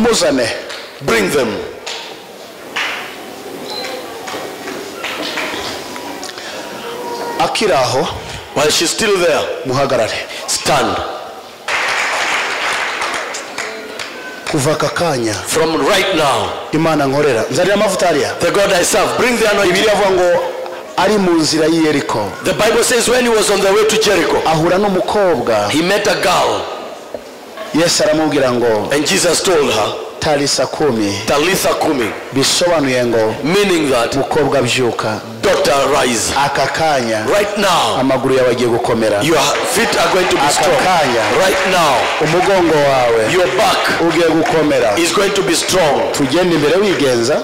Mumuzane. Bring them. Akiraho. While she's still there, Muhagarare. stand. Kuva kakanya. From right now, Imana nkorera. Nzarira amavuta ariya. the God I serve, bring the anointing. Bibiliya avuga ngo ari mu nzira y'Yeriko. The Bible says when he was on the way to Jericho, Ahura n'umukobwa. he met a girl, Yesu aramubwira ngo and Jesus told her, Talisa kumi. Talitha Kumi, Bisobanuye ngo meaning that, mukobwa byuka. daughter, rise. Aka kanya Right now, amaguru yawe agiye gukomera. your feet are going to be strong. Akakanya Right now, umugongo wawe your back ugiye gukomera. is going to be strong. Tugende imbere wigenza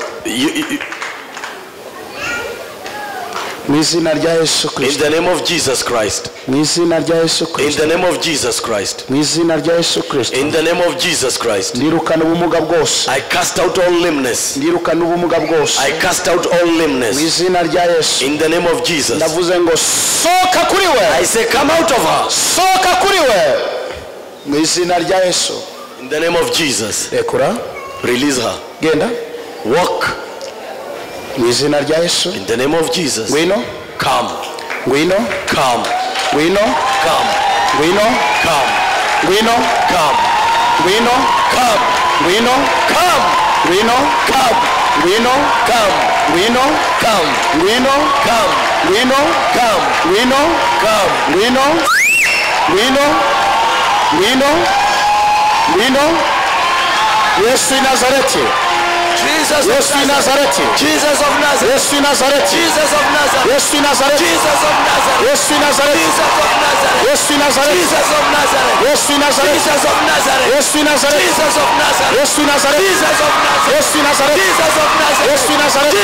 mu izina rya Yesu In Kristo. the name of Jesus Christ. Mu izina rya Yesu In Kristo. the name of Jesus Christ. Mu izina rya Yesu Kristo. In the name of Jesus Christ. Ndirukana ubumuga bwose. I cast out all lameness. Ndirukana ubumuga bwose. I cast out all Mu lameness. izina rya Yesu. In the name of Jesus. Ndavuze ngo soka kuri we. I say, come out of her. Soka kuri we. Mu izina rya Yesu. In the name of Jesus. Rekura. Release her. Genda. Walk. Mu izina rya Yesu. In the name of Jesus. Ngwino. Come. Ngwino. Come. Ngwino. Come. Ngwino. Come. Ngwino. Come. Ngwino. Come. Ngwino. Come. Ngwino. Come. Ngwino. Come. Ngwino. Come. Ngwino. Come. Ngwino. Come. Ngwino. Come. Ngwino. Ngwino. Ngwino. Ngwino. Yesu i Nazareti. Jesus Yesu i of Nazareth. Nazareti. Jesus of Nazareth. Yesu i Nazareti. Jesus of Nazareth. Yesu i Nazareti. Jesus of Nazareth. Yesu i Nazareti. Jesus of Nazareth. Yesu i Nazareti. Jesus of Nazareth. Yesu i Nazareti. Jesus of Nazareth. Yesu i Nazareti. Jesus of Nazareth. Yesu i Nazareti. Jesus of Nazareth. Yesu i Nazareti. Jesus of Nazareth. Yesu i Nazareti. Jesus of Nazareth. Yesu i Nazareti.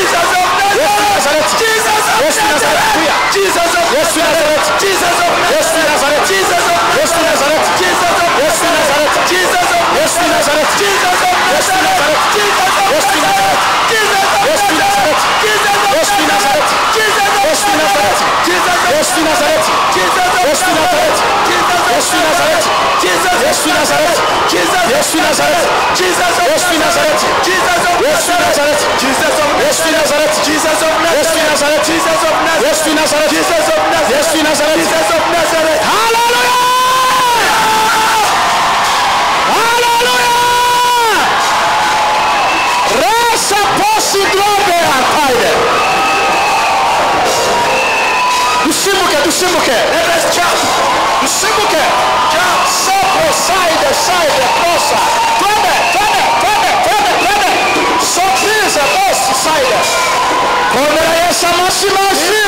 Jesus of Yesu i Nazareti. Jesus of Yesu i Nazareti. Jesus of Yesu i Nazareti. Jesus of Yesu i Nazareti. Jesus of Yesu i Nazareti. Jesus of Yesu i Nazareti. Jesus of Yesu i Nazareti. Jesus of Yesu i Nazareti. Jesus of Yesu i Nazareti. Jesus of Yesu i Nazareti. Jesus of Yesu i Nazareti. Jesus of Yesu i Nazareti. Jesus of Yesu i Nazareti. Jesus Yesu i Nazareti. Jesus Yesu i Nazareti. Jesus of Yesu i Nazareti. Jesus of Yesu i Nazareti. Jesus of Yesu i Nazareti. Jesus of Yesu i Nazareti. Jesus of Yesu i Nazareti. Jesus of Yesu i Nazareti. Jesus of Nazareth. Hallelujah! Hallelujah! Rasa posi drobe akaide. Dusimuke, dusimuke. Let us jump. Dusimuke. Jump. Sopo, side, posa. Twende. Sopize, posi, side. Komera Yesu masimashi.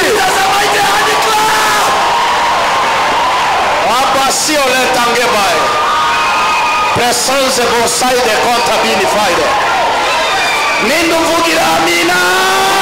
Abasio le tangebai. Presanze bo side conta bini faide. Nindu vugira amina.